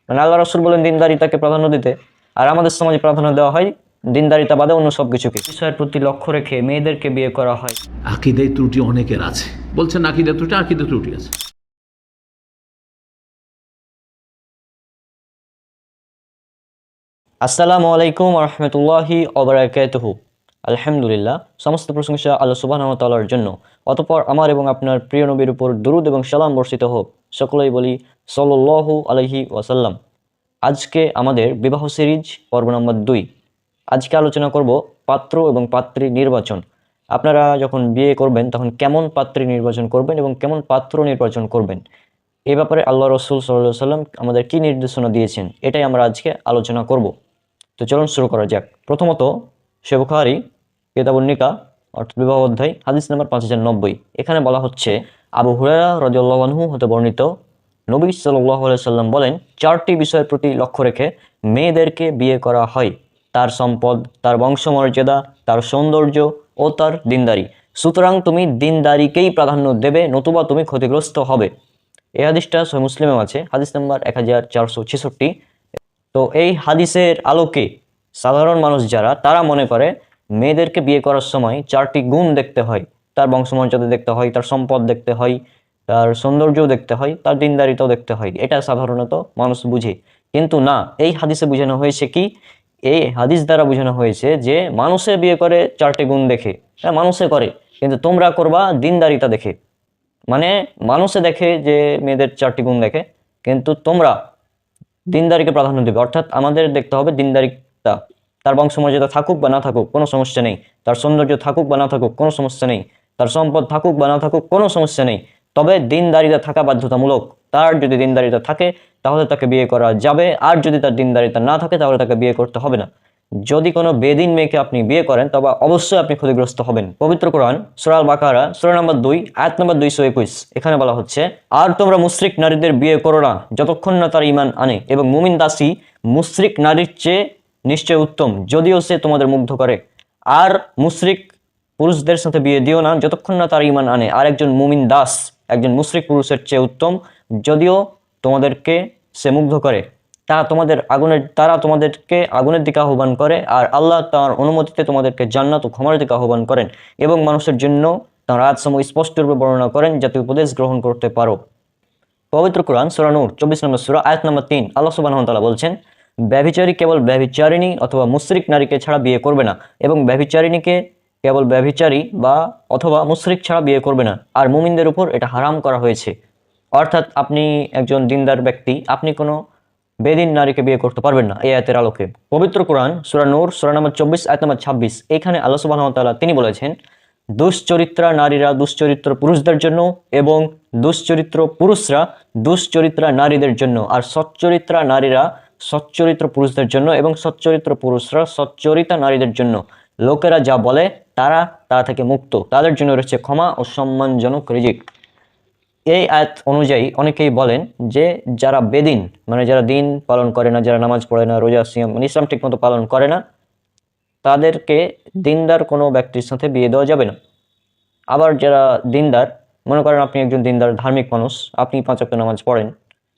মানে আল্লাহ রাসূল বলেন দিনদারিতাকে প্রাধান্য দিতে, আর আমাদের সমাজে প্রাধান্য দেওয়া হয় দিনদারিতা বাদে অন্য সব কিছুকে। বিষয়ের প্রতি লক্ষ্য রেখে মেয়েদেরকে বিয়ে করা হয়। আকীদায় ত্রুটি অনেকের আছে, বলছেন আকীদায় ত্রুটি আছে। আসসালামু আলাইকুম ওয়া রাহমাতুল্লাহি ওয়া বারাকাতুহু। আলহামদুলিল্লাহ, সমস্ত প্রশংসা আল্লাহ সুবহানাহু ওয়া তাআলার জন্য। অতঃপর আমার এবং আপনার প্রিয় নবীর উপর দুরূদ এবং সালাম বর্ষিত হোক। সকলেই বলি সাল্লাল্লাহু আলাইহি ওয়াসাল্লাম। আজকে আমাদের বিবাহ সিরিজ পর্ব নম্বর 2। আজকে আলোচনা করব পাত্র এবং পাত্রী নির্বাচন। আপনারা যখন বিয়ে করবেন তখন কেমন পাত্রী নির্বাচন করবেন এবং কেমন পাত্র নির্বাচন করবেন, এ ব্যাপারে আল্লাহ রাসূল সাল্লাল্লাহু আলাইহি ওয়াসাল্লাম আমাদের কি নির্দেশনা দিয়েছেন, এটাই আমরা আজকে আলোচনা করব। তো চলুন শুরু করা যাক। প্রথমত সহিহ বুখারী কিতাবুন নিকাহ অর্থাৎ বিবাহ অধ্যায় হাদিস নাম্বার 5090। এখানে বলা হচ্ছে, আবু হুরায়রা রাদিয়াল্লাহু আনহু হতে বর্ণিত, নবী সাল্লাল্লাহু আলাইহি সাল্লাম বলেন, 4টি বিষয়ের প্রতি লক্ষ্য রেখে মেয়েদেরকে বিয়ে করা হয়: তার সম্পদ, তার বংশমর্যাদা, তার সৌন্দর্য ও তার দিনদারি। সুতরাং তুমি দিনদারিকেই প্রাধান্য দেবে, নতুবা তুমি ক্ষতিগ্রস্ত হবে। এই হাদিসটা সহিহ মুসলিমেও আছে, হাদিস নাম্বার 1466। তো এই হাদিসের আলোকে সাধারণ মানুষ যারা, তারা মনে করে মেয়েদেরকে বিয়ে করার সময় 4টি গুণ দেখতে হয়: তার বংশমর্যাদা দেখতে হয়, তার সম্পদ দেখতে হয়, তার সৌন্দর্যও দেখতে হয়, তার দিনদারিতাও দেখতে হয়। এটা সাধারণত মানুষ বুঝে, কিন্তু না, এই হাদিসে বোঝানো হয়েছে কি, এই হাদিস দ্বারা বোঝানো হয়েছে যে মানুষে বিয়ে করে 4টি গুণ দেখে। হ্যাঁ, মানুষে করে, কিন্তু তোমরা করবা দিনদারিতা দেখে। মানে মানুষে দেখে যে মেয়েদের 4টি গুণ দেখে, কিন্তু তোমরা দিনদারিকে প্রাধান্য দেবে। অর্থাৎ আমাদের দেখতে হবে দিনদারিতা। তার বংশমর্যাদা থাকুক বা না থাকুক কোনো সমস্যা নেই, তার সৌন্দর্য থাকুক বা না থাকুক কোনো সমস্যা নেই, তার সম্পদ থাকুক বা না থাকুক কোনো সমস্যা নেই, তবে দিনদারিতা থাকা বাধ্যতামূলক। তার যদি দিনদারিতা থাকে তাহলে তাকে বিয়ে করা যাবে, আর যদি তার দিনদারিতা না থাকে তাহলে তাকে বিয়ে করতে হবে না। যদি কোনো বেদিন মেয়েকে আপনি বিয়ে করেন তবে অবশ্যই আপনি ক্ষতিগ্রস্ত হবেন। পবিত্র কোরআন সূরা আল বাকারা সূরা নম্বর 2 আয়াত নম্বর 221, এখানে বলা হচ্ছে, আর তোমরা মুশরিক নারীদের বিয়ে করো না যতক্ষণ না তারা ঈমান আনে, এবং মুমিন দাসী মুশরিক নারীর চেয়ে নিশ্চয় উত্তম, যদিও সে তোমাদের মুগ্ধ করে। আর মুশরিক পুরুষদের সাথে বিয়ে দিও না যতক্ষণ না তারা ঈমান আনে, আর একজন মুমিন দাস একজন মুশরিক পুরুষের চেয়ে উত্তম, যদিও তোমাদেরকে সে মুগ্ধ করে। তারা তোমাদেরকে আগুনের দিকে আহ্বান করে, আর আল্লাহ তার অনুমতিতে তোমাদেরকে জান্নাত ও ক্ষমার দিকে আহ্বান করেন, এবং মানুষের জন্য তাঁর আয়াতসমূহ স্পষ্টরূপে বর্ণনা করেন যাতে উপদেশ গ্রহণ করতে পারো। পবিত্র কোরআন সূরা নূর 24 নম্বর সূরা আয়াত নম্বর 3, আল্লাহ সুবহানাহু ওয়া তাআলা বলছেন, ব্যভিচারী কেবল ব্যভিচারিণী অথবা মুশরিক নারীকে ছাড়া বিয়ে করবে না, এবং ব্যভিচারিণীকে কেবল ব্যভিচারী বা অথবা মুশরিক ছাড়া বিয়ে করবে না, আর মুমিনদের উপর এটা হারাম করা হয়েছে। অর্থাৎ আপনি একজন দিনদার ব্যক্তি, আপনি কোনো বেদিন নারীকে বিয়ে করতে পারবেন না এই আয়াতের আলোকে। পবিত্র কোরআন সূরা নূর সূরা নম্বর 24 আয়াত নম্বর 26, এখানে আল্লাহ সুবহানাহু ওয়া তাআলা তিনি বলেছেন, দুশ্চরিত্রা নারীরা দুশ্চরিত্র পুরুষদের জন্য, এবং দুশ্চরিত্র পুরুষরা দুশ্চরিত্রা নারীদের জন্য, আর সচ্চরিত্রা নারীরা সচ্চরিত্র পুরুষদের জন্য, এবং সচ্চরিত্র পুরুষরা সচ্চরিতা নারীদের জন্য। লোকেরা যা বলে তারা তা থেকে মুক্ত, তাদের জন্য রয়েছে ক্ষমা ও সম্মানজনক রিজিক। এই আয়াত অনুযায়ী অনেকেই বলেন যে যারা বেদিন, মানে যারা দিন পালন করে না, যারা নামাজ পড়ে না, রোজা সিয়াম মানে ইসলাম ঠিক মতো পালন করে না, তাদেরকে দিনদার কোনো ব্যক্তির সাথে বিয়ে দেওয়া যাবে না। আবার যারা দিনদার, মনে করেন আপনি একজন দিনদার ধার্মিক মানুষ, আপনি 5 ওয়াক্ত নামাজ পড়েন,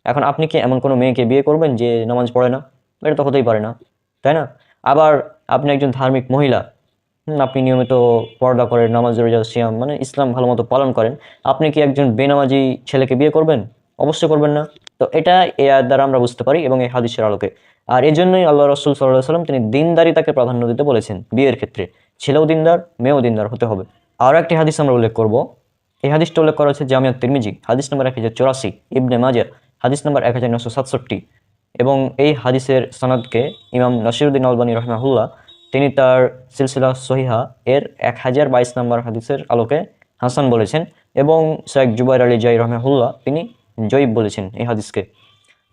এখন আপনি কি এমন কোনো মেয়েকে বিয়ে করবেন যে নামাজ পড়ে না? এটা তো হতেই পারে না, তাই না? আবার আপনি একজন ধার্মিক মহিলা, আপনি নিয়মিত পর্দা করেন, নামাজ রোজা সিয়াম মানে ইসলাম ভালো মতো পালন করেন, আপনি কি একজন বেনামাজি ছেলেকে বিয়ে করবেন? অবশ্যই করবেন না। তো এটা এই আয়াত দ্বারা আমরা বুঝতে পারি, এবং এই হাদিসের আলোকে। আর এই জন্যই আল্লাহ রাসূল সাল্লাল্লাহু আলাইহি সাল্লাম তিনি দিনদারিতাকে প্রাধান্য দিতে বলেছেন বিয়ের ক্ষেত্রে। ছেলেও দিনদার, মেয়েও দিনদার হতে হবে। আর একটি হাদিস আমরা উল্লেখ করব। এই হাদিসটা উল্লেখ করা হচ্ছে জামিয়াত তিরমিজি হাদিস নম্বর 1084, ইবনে মাজাহ হাদিস নম্বর 1967, এবং এই হাদিসের সনদকে ইমাম নাসিরউদ্দিন আলবানী রাহিমাহুল্লাহ তিনি তার সিলসিলা সহিহা এর 1022 নম্বর হাদিসের আলোকে হাসান বলেছেন, এবং শেখ জুবাইর আলী জাই রাহিমাহুল্লাহ তিনি জয়ীব বলেছেন এই হাদিসকে।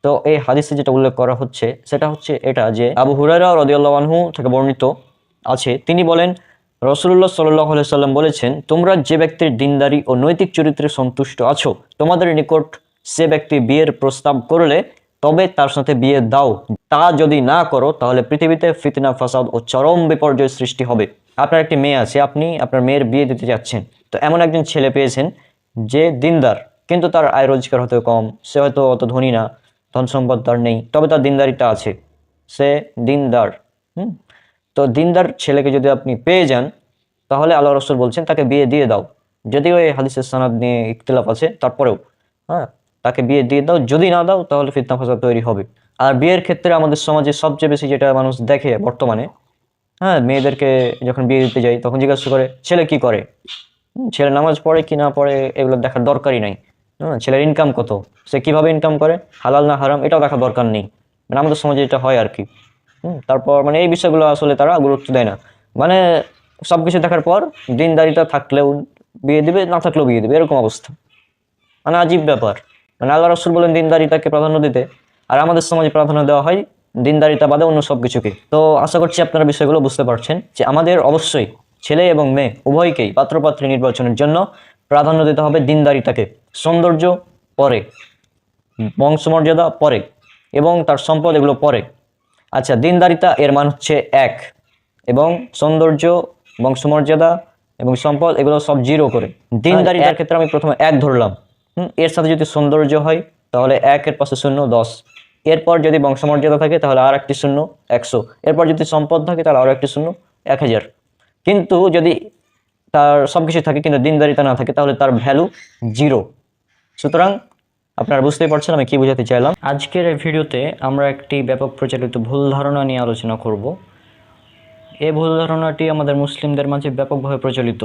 তো এই হাদিসে যেটা উল্লেখ করা হচ্ছে সেটা হচ্ছে এটা যে আবু হুরায়রা রাদিয়াল্লাহু আনহু থেকে বর্ণিত আছে, তিনি বলেন, রাসূলুল্লাহ সাল্লাল্লাহু আলাইহি সাল্লাম বলেছেন, তোমরা যে ব্যক্তির দিনদারি ও নৈতিক চরিত্রে সন্তুষ্ট আছো, তোমাদের নিকট সে ব্যক্তি বিয়ের প্রস্তাব করলে তবে তার সাথে বিয়ে দাও। তা যদি না করো তাহলে পৃথিবীতে ফিতনা, ফাসাদ ও চরম বিপর্যয় সৃষ্টি হবে। আপনার একটি মেয়ে আছে, আপনি আপনার মেয়ের বিয়ে দিতে যাচ্ছেন, তো এমন একজন ছেলে পেয়েছেন যে দিনদার, কিন্তু তার আয় রোজগার হয়তো কম, সে হয়তো অত ধনী না, ধন সম্পদ তার নেই, তবে তার দিনদারিতা আছে, সে দিনদার। তো দিনদার ছেলেকে যদি আপনি পেয়ে যান, তাহলে আল্লাহ রসুল বলছেন তাকে বিয়ে দিয়ে দাও। যদিও এই হাদিসের সনদ নিয়ে ইখতিলাফ আছে, তারপরেও তাকে বিয়ে দিয়ে দাও। যদি না দাও তাহলে ফিতনা ফাসাদ তৈরি হবে। আর বিয়ের ক্ষেত্রে আমাদের সমাজে সবচেয়ে বেশি যেটা মানুষ দেখে বর্তমানে, মেয়েদেরকে যখন বিয়ে দিতে যাই তখন জিজ্ঞাসা করে ছেলে কি করে। ছেলে নামাজ পড়ে কি না পড়ে এগুলো দেখার দরকারই নাই। ছেলের ইনকাম কত, সে কিভাবে ইনকাম করে, হালাল না হারাম, এটাও দেখার দরকার নেই। মানে আমাদের সমাজে এটা হয় আর কি। তারপর মানে এই বিষয়গুলো আসলে তারা গুরুত্ব দেয় না। মানে সবকিছু দেখার পর দিনদারিতা থাকলেও বিয়ে দিবে, না থাকলেও বিয়ে দিবে, এরকম অবস্থা। মানে আজীব ব্যাপার। মানে আল্লাহ রসুল বলেন দিনদারিতাকে প্রাধান্য দিতে, আর আমাদের সমাজে প্রাধান্য দেওয়া হয় দিনদারিতা বাদে অন্য সব কিছুকে। তো আশা করছি আপনারা বিষয়গুলো বুঝতে পারছেন যে আমাদের অবশ্যই ছেলে এবং মেয়ে উভয়কেই পাত্রপাত্রী নির্বাচনের জন্য প্রাধান্য দিতে হবে দিনদারিতাকে। সৌন্দর্য পরে, বংশমর্যাদা পরে, এবং তার সম্পদ এগুলো পরে। আচ্ছা, দিনদারিতা এর মান হচ্ছে 1, এবং সৌন্দর্য, বংশমর্যাদা এবং সম্পদ এগুলো সব 0 করে। দিনদারিতার ক্ষেত্রে আমি প্রথমে 1 ধরলাম। এর সাথে যদি সৌন্দর্য হয় তাহলে 1 এর পাশে 0 10। এরপর যদি বংশমর্যাদা থাকে তাহলে আর একটি 0 100। এরপর যদি সম্পদ থাকে তাহলে আরও একটি 0 1000। কিন্তু যদি তার সবকিছু থাকে কিন্তু দিনদারিতা না থাকে তাহলে তার ভ্যালু 0। সুতরাং আপনারা বুঝতেই পারছেন আমি কি বোঝাতে চাইলাম। আজকের এই ভিডিওতে আমরা একটি ব্যাপক প্রচলিত ভুল ধারণা নিয়ে আলোচনা করব। এই ভুল ধারণাটি আমাদের মুসলিমদের মাঝে ব্যাপকভাবে প্রচলিত।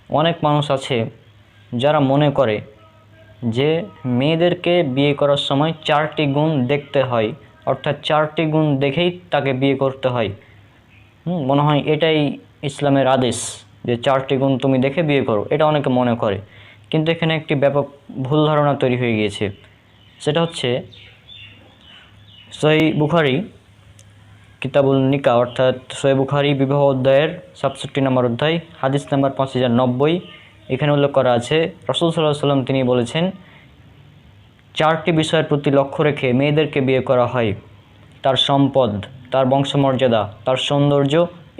অনেক মানুষ আছে যারা মনে করে যে মেয়েদেরকে বিয়ে করার সময় 4টি গুণ দেখতে হয়, অর্থাৎ 4টি গুণ দেখেই তাকে বিয়ে করতে হয়। মনে হয় এটাই ইসলামের আদেশ যে 4টি গুণ তুমি দেখে বিয়ে করো, এটা অনেকে মনে করে। কিন্তু এখানে একটি ব্যাপক ভুল ধারণা তৈরি হয়ে গিয়েছে। সেটা হচ্ছে সহিহ বুখারী কিতাবুল নিকা, অর্থাৎ সহিহ বুখারী বিবাহ অধ্যায়ের 67 নম্বর অধ্যায়, হাদিস নাম্বার 5090। এখানে উল্লেখ করা আছে রাসূল সাল্লাল্লাহু আলাইহি ওয়াসাল্লাম তিনি বলেছেন 4টি বিষয়ের প্রতি লক্ষ্য রেখে মেয়েদেরকে বিয়ে করা হয়: তার সম্পদ, তার বংশমর্যাদা, তার সৌন্দর্য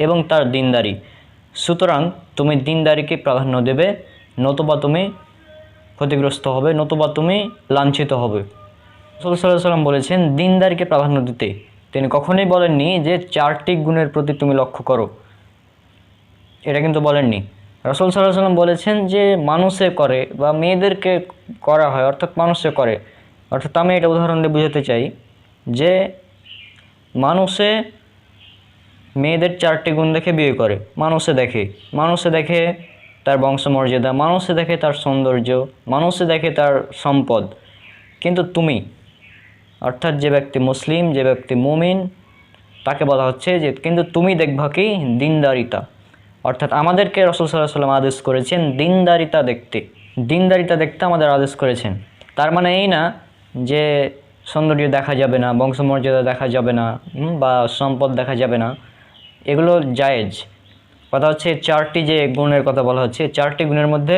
এবং তার দিনদারি। সুতরাং তুমি দিনদারিকে প্রাধান্য দেবে, নতুবা তুমি ক্ষতিগ্রস্ত হবে, নতুবা তুমি লাঞ্ছিত হবে। রাসূল সাল্লাল্লাহু আলাইহি ওয়াসাল্লাম বলেছেন দিনদারিকে প্রাধান্য দিতে। তিনি কখনোই বলেননি যে 4টি গুণের প্রতি তুমি লক্ষ্য করো, এটা কিন্তু বলেননি। রাসূল সাল্লাল্লাহু আলাইহি ওয়াসাল্লাম বলেছেন যে মানুষে করে বা মেয়েদেরকে করা হয়, অর্থাৎ মানুষে করে। অর্থাৎ আমি এটা উদাহরণ দিয়ে বোঝাতে চাই যে মানুষে মেয়েদের 4টি গুণ দেখে বিয়ে করে। মানুষে দেখে তার বংশমর্যাদা, মানুষে দেখে তার সৌন্দর্য, মানুষে দেখে তার সম্পদ। কিন্তু তুমি, অর্থাৎ যে ব্যক্তি মুসলিম, যে ব্যক্তি মুমিন, তাকে বলা হচ্ছে যে কিন্তু তুমি দেখবা কি দিনদারিতা। অর্থাৎ আমাদেরকে রাসূল সাল্লাল্লাহু আলাইহি ওয়াসাল্লাম আদেশ করেছেন দিনদারিতা দেখতে আমাদের আদেশ করেছেন। তার মানে এই না যে সৌন্দর্য দেখা যাবে না, বংশমর্যাদা দেখা যাবে না, বা সম্পদ দেখা যাবে না, এগুলো জায়েজ। কথা হচ্ছে 4টি যে গুণের কথা বলা হচ্ছে, 4টি গুণের মধ্যে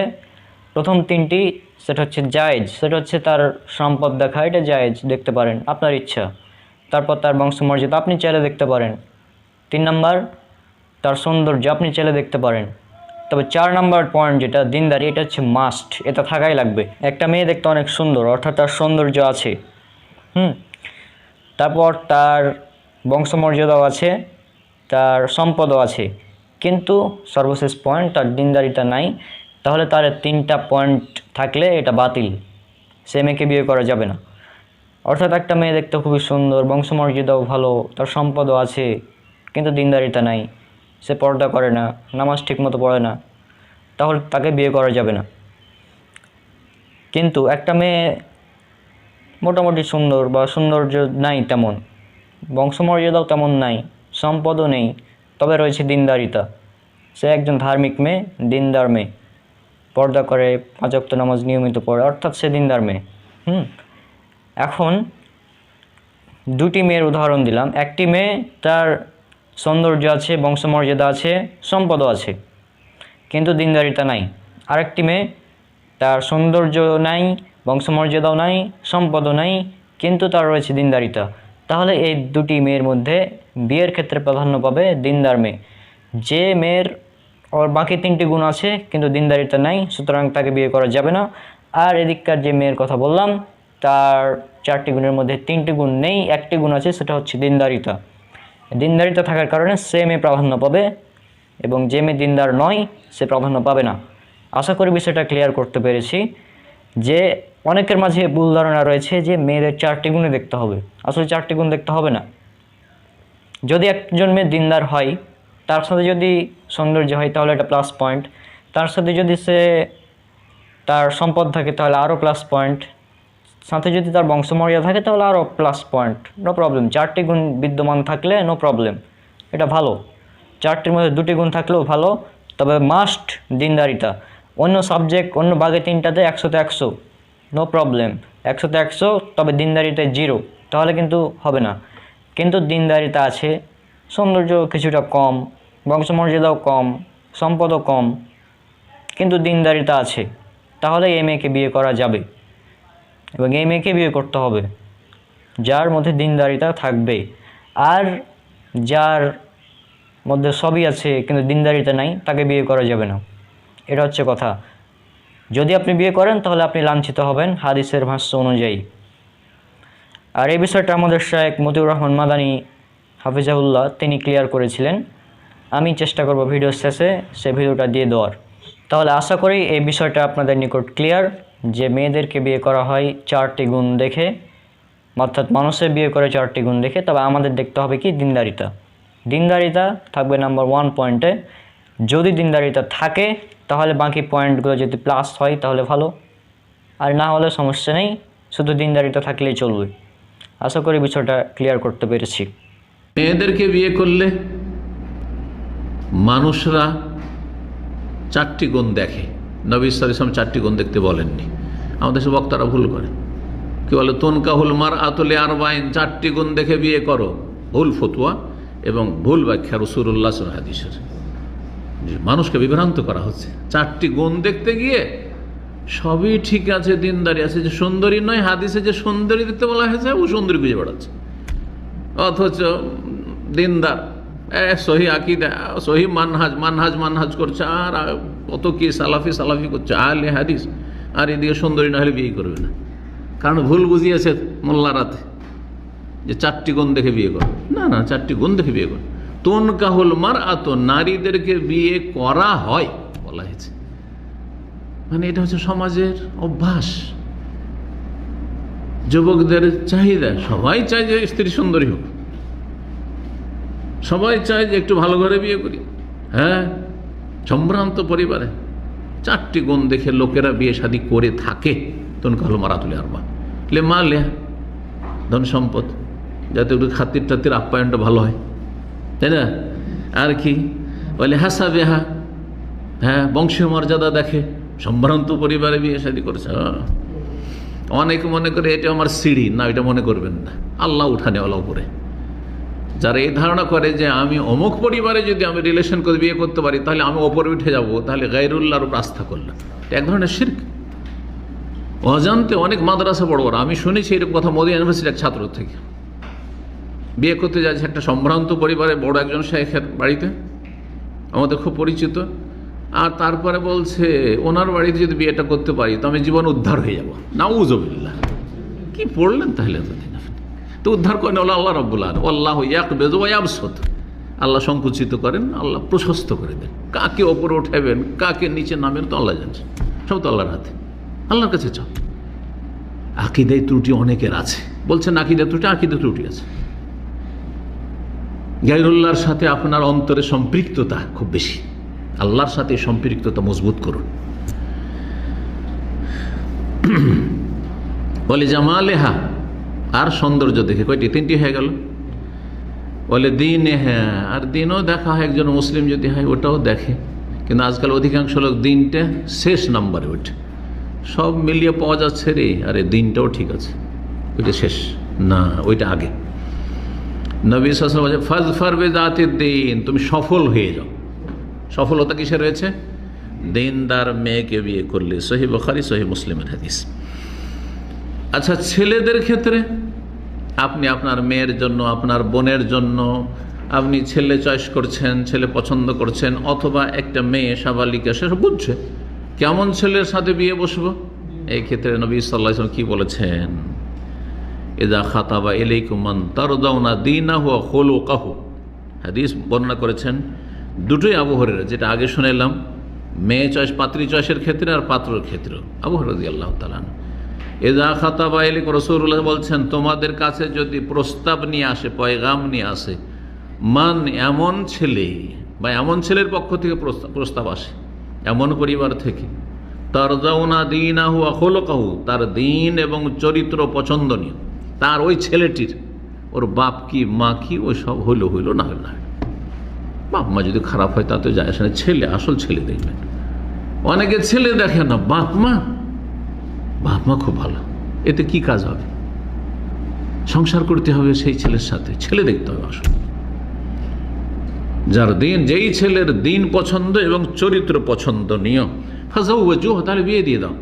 প্রথম 3টি সেটা হচ্ছে জায়েজ। সেটা হচ্ছে তার সম্পদ দেখা, এটা জায়েজ, দেখতে পারেন, আপনার ইচ্ছা। তারপর তার বংশমর্যাদা আপনি চাইলে দেখতে পারেন। 3 নাম্বার তার সৌন্দর্য, আপনি চাইলে দেখতে পারেন। তবে 4 নাম্বার পয়েন্ট যেটা দিনদারি, এটা হচ্ছে মাস্ট, এটা থাকাই লাগবে। একটা মেয়ে দেখতে অনেক সুন্দর, অর্থাৎ তার সৌন্দর্য আছে, তারপর তার বংশমর্যাদাও আছে, তার সম্পদও আছে, কিন্তু সর্বশেষ পয়েন্ট তার দিনদারিতা নাই, তাহলে তার 3টা পয়েন্ট থাকলে এটা বাতিল, সে মেয়েকে বিয়ে করা যাবে না। অর্থাৎ একটা মেয়ে দেখতে খুবই সুন্দর, বংশমর্যাদাও ভালো, তার সম্পদও আছে, কিন্তু দিনদারিতা নাই, সে পর্দা করে না, নামাজ ঠিকমতো পড়ে না, তাহলে তাকে বিয়ে করা যাবে না। কিন্তু একটা মেয়ে মোটামুটি সুন্দর বা সৌন্দর্য নাই তেমন, বংশমর্যাদাও তেমন নাই, সম্পদও নেই, তবে রয়েছে দিনদারিতা, সে একজন ধার্মিক মেয়ে, দিনদার মেয়ে, পর্দা করে, 5 ওয়াক্ত নামাজ নিয়মিত পড়ে, অর্থাৎ সে দিনদার মেয়ে। এখন 2টি মেয়ের উদাহরণ দিলাম। একটি মেয়ে তার সৌন্দর্য আছে, বংশমর্যাদা আছে, সম্পদও আছে, কিন্তু দিনদারিতা নাই। আরেকটি মেয়ে তার সৌন্দর্য নাই, বংশমর্যাদাও নাই, সম্পদও নাই, কিন্তু তার রয়েছে দিনদারিতা। তাহলে এই 2টি মেয়ের মধ্যে বিয়ের ক্ষেত্রে প্রাধান্য পাবে দিনদার মেয়ে। যে মেয়ের ওর বাকি 3টি গুণ আছে কিন্তু দিনদারিতা নাই, সুতরাং তাকে বিয়ে করা যাবে না। আর এদিককার যে মেয়ের কথা বললাম, তার 4টি গুণের মধ্যে 3টি গুণ নেই, 1টি গুণ আছে, সেটা হচ্ছে দিনদারিতা। দিনদারিতা থাকার কারণে সে মেয়ে প্রাধান্য পাবে এবং যে মেয়ে দিনদার নয় সে প্রাধান্য পাবে না। আশা করি বিষয়টা ক্লিয়ার করতে পেরেছি। যে অনেকের মাঝে ভুল ধারণা রয়েছে যে মেয়েদের 4টি গুণে দেখতে হবে, আসলে 4টি গুণ দেখতে হবে না। যদি একজন মেয়ে দিনদার হয়, তার সাথে যদি সৌন্দর্য হয় তাহলে এটা প্লাস পয়েন্ট, তার সাথে যদি তার সম্পদ থাকে তাহলে আরও প্লাস পয়েন্ট, সাথে যদি তার বংশমর্যাদা থাকে তাহলে আরও প্লাস পয়েন্ট, নো প্রবলেম। 4টি গুণ বিদ্যমান থাকলে নো প্রবলেম, এটা ভালো। 4টির মধ্যে 2টি গুণ থাকলেও ভালো, তবে মাস্ট দিনদারিতা। অন্য সাবজেক্ট অন্য বাগে 3টাতে 100তে 100, নো প্রবলেম, 100তে 100, তবে দিনদারিতায় 0, তাহলে কিন্তু হবে না। কিন্তু দিনদারিতা আছে, সৌন্দর্য কিছুটা কম, বংশমর্যাদাও কম, সম্পদও কম, কিন্তু দিনদারিতা আছে, তাহলে এই মেয়েকে বিয়ে করা যাবে এবং এই মেয়েকে বিয়ে করতে হবে যার মধ্যে দিনদারিতা থাকবে। আর যার মধ্যে সবই আছে কিন্তু দিনদারিতা নাই, তাকে বিয়ে করা যাবে না। এটা হচ্ছে কথা। যদি আপনি বিয়ে করেন তাহলে আপনি লাঞ্ছিত হবেন হাদিসের ভাষ্য অনুযায়ী। আর এই বিষয়টা আমাদের শায়েখ মতিউর রহমান মাদানী হাফিজাহুল্লাহ তিনি ক্লিয়ার করেছিলেন। আমি চেষ্টা করব ভিডিওর শেষে সে ভিডিওটা দিয়ে দেওয়ার। তাহলে আশা করি এই বিষয়টা আপনাদের নিকট ক্লিয়ার যে মেয়েদেরকে বিয়ে করা হয় 4টি গুণ দেখে, অর্থাৎ মানুষের বিয়ে করে 4টি গুণ দেখে। তবে আমাদের দেখতে হবে কি দিনদারিতা। দিনদারিতা থাকবে নাম্বার 1 পয়েন্টে। যদি দিনদারিতা থাকে তাহলে বাকি পয়েন্টগুলো যদি প্লাস হয় তাহলে ভালো, আর না হলে সমস্যা নেই, শুধু দিনদারিতা থাকলেই চলবে। আশা করি বিষয়টা ক্লিয়ার করতে পেরেছি। মেয়েদেরকে বিয়ে করলে মানুষরা 4টি গুণ দেখে। নবী সাল্লাল্লাহু আলাইহি ওয়াসাল্লাম 4টি গুণ দেখতে বলেননি। আমাদের সব বক্তারা ভুল করে, কি বলে তুনকাহুল মারআতু লিআরবাইন, 4টি গুণ দেখে বিয়ে করো। ভুল ফতোয়া এবং ভুল ব্যাখ্যা রাসূলুল্লাহ সাল্লাল্লাহু আলাইহি হাদিসের। মানুষকে বিভ্রান্ত করা হচ্ছে। 4টি গুণ দেখতে গিয়ে সবই ঠিক আছে, দিনদারি আছে, যে সুন্দরী নয়, হাদিসে যে সুন্দরী দেখতে বলা হয়েছে ও সুন্দরী খুঁজে বেড়াচ্ছে, অথচ দিনদার, সহি আকিদা, সহি মানহাজ করছে, আর কত কি সালাফি করছে, আহলে হাদিস, আর এদিকে সুন্দরী না হলে বিয়ে করবে না। কারণ ভুল বুঝিয়েছে মোল্লারাতে যে 4টি গুণ দেখে বিয়ে করো। না, 4টি গুণ দেখে বিয়ে করো। তুনকাহুল মারআত, নারীদেরকে বিয়ে করা হয় বলা হয়েছে, মানে এটা হচ্ছে সমাজের অভ্যাস, যুবকদের চাহিদা। সবাই চায় যে স্ত্রী সুন্দরী হোক, সবাই চায় যে একটু ভালো ঘরে বিয়ে করি। হ্যাঁ, সম্ভ্রান্ত পরিবারে 4টি গুণ দেখে লোকেরা বিয়ে শাদী করে থাকে। তুনকাহুল মারআতু লিআরবা, লিমালিহা, ধন সম্পদ, যাতে একটু খাতির টাতির আপ্যায়নটা ভালো হয়, তাই না? আর কি বলে হাসাবেহা, হ্যাঁ, বংশীয় মর্যাদা দেখে। সম্ভ্রান্ত পরিবারে বিয়ে শাদী করেছে। অনেক মনে করে এটা আমার সিঁড়ি, না এটা মনে করবেন না, আল্লাহ উঠানেওয়ালা উপরে। যারা এই ধারণা করে যে আমি অমুক পরিবারে যদি আমি রিলেশন করে বিয়ে করতে পারি তাহলে আমি ওপরে উঠে যাব, তাহলে গায়রুল্লাহর উপর আস্থা করলাম, এটা এক ধরনের শিরক। অজান্তে অনেক মাদ্রাসা বড় বড়, আমি শুনেছি এরকম কথা মোদি ইউনিভার্সিটির এক ছাত্র থেকে, বিয়ে করতে যাচ্ছে একটা সম্ভ্রান্ত পরিবারে বড় একজন শেখের বাড়িতে, আমাদের খুব পরিচিত। আর তারপরে বলছে ওনার বাড়িতে যদি বিয়েটা করতে পারি তো আমি জীবন উদ্ধার হয়ে যাব। নাউযুবিল্লাহ, কি পড়লেন তাহলে? তো উদ্ধার করেন আল্লাহ রাব্বুল আলামিন। আল্লাহু ইয়াকবিযু ওয়া ইয়াবসুত, আল্লাহ সংকুচিত করেন, আল্লাহ প্রশস্ত করে দেন। কাকে ওপরে উঠাবেন, কাকে নিচে নামেন তো আল্লাহ জানেন, সব তো আল্লাহর হাতে। আল্লাহর কাছে চাও। আকীদায় ত্রুটি অনেকের আছে, বলছেন আকীদায় ত্রুটি আছে। গায়রুল্লাহর সাথে আপনার অন্তরে সম্পৃক্ততা খুব বেশি, আল্লাহর সাথে সম্পৃক্ততা মজবুত করুন। বলে জামালেহা, আর সৌন্দর্য দেখে, কয়টি? 3টি হয়ে গেল। বলে দিনে, হ্যাঁ, আর দিনও দেখা হয়, একজন মুসলিম যদি হয় ওটাও দেখে। কিন্তু আজকাল অধিকাংশ লোক দিনটা শেষ নাম্বারে ওঠে, সব মিলিয়ে পাওয়া যাচ্ছে রে, আরে দিনটাও ঠিক আছে, ওইটা শেষ না, ওইটা আগে। নবী সাল্লাল্লাহু আলাইহি ওয়াসাল্লাম ফাজফার বিযাতিদ দিন, তুমি সফল হয়ে যাও। সফলতা কিসে রয়েছে? দিনদার মেয়েকে বিয়ে করলে। সহিহ বুখারী, সহিহ মুসলিমের হাদিস। আচ্ছা, ছেলেদের ক্ষেত্রে আপনি আপনার মেয়ের জন্য, আপনার বোনের জন্য আপনি ছেলে চয়েস করছেন, ছেলে পছন্দ করছেন, অথবা একটা মেয়ে সাবালিকা, সে বুঝছে কেমন ছেলের সাথে বিয়ে বসবো, এই ক্ষেত্রে নবী সাল্লাল্লাহু আলাইহি ওয়াসাল্লাম কি বলেছেন? ইযা খাতাবা ইলাইকুম মান তারদাউনা দীনাহু ওয়া খুলুকাহু, হাদিস বর্ণনা করেছেন দুটোই আবু হুরায়রা, যেটা আগে শুনেলাম মেয়ে চয়েস পাত্রী চয়েসের ক্ষেত্রে আর পাত্রর ক্ষেত্রে। আবু হুরায়রা রাদিয়াল্লাহু তাআলা ইযা খাতাবা ইলাইকুম, রাসূলুল্লাহ বলছেন তোমাদের কাছে যদি প্রস্তাব নিয়ে আসে, পয়গাম নিয়ে আসে, মান এমন ছেলে বা এমন ছেলের পক্ষ থেকে প্রস্তাব আসে, এমন পরিবার থেকে, তারদাউনা দীনাহু ওয়া খুলুকাহু, তার দিন এবং চরিত্র পছন্দনীয়, তার ওই ছেলেটির, ওর বাপ কি মা কি ওই সব হইল না হইল না, বাপ মা যদি খারাপ হয় তাতে যায় আসে না, ছেলে আসল ছেলে দেখবেন। অনেকে ছেলে দেখে না, বাপ মা খুব ভালো, এতে কি কাজ হবে? সংসার করতে হবে সেই ছেলের সাথে, ছেলে দেখতে হবে আসলে যার দিন, যেই ছেলের দিন পছন্দ এবং চরিত্র পছন্দনীয়, ফাজাউওয়াজুহু, তাহলে বিয়ে দিয়ে দাও।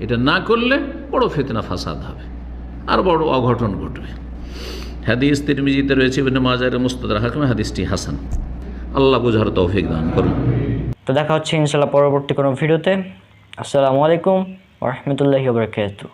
এটা না করলে বড় ফিতনা ফাসাদ হবে আর বড় অঘটন ঘটবে। হাদিস তিরমিজিতে রয়েছে, ইবনে মাজাহ মুস্তাদরাক হাকিমে হাদিসটি হাসান। আল্লাহ বুঝার তৌফিক দান করুন। তো দেখা হচ্ছে ইনশাআল্লাহ পরবর্তী কোনো ভিডিওতে। আসসালামু আলাইকুম ওয়া রাহমাতুল্লাহি ওয়া বারাকাতুহু।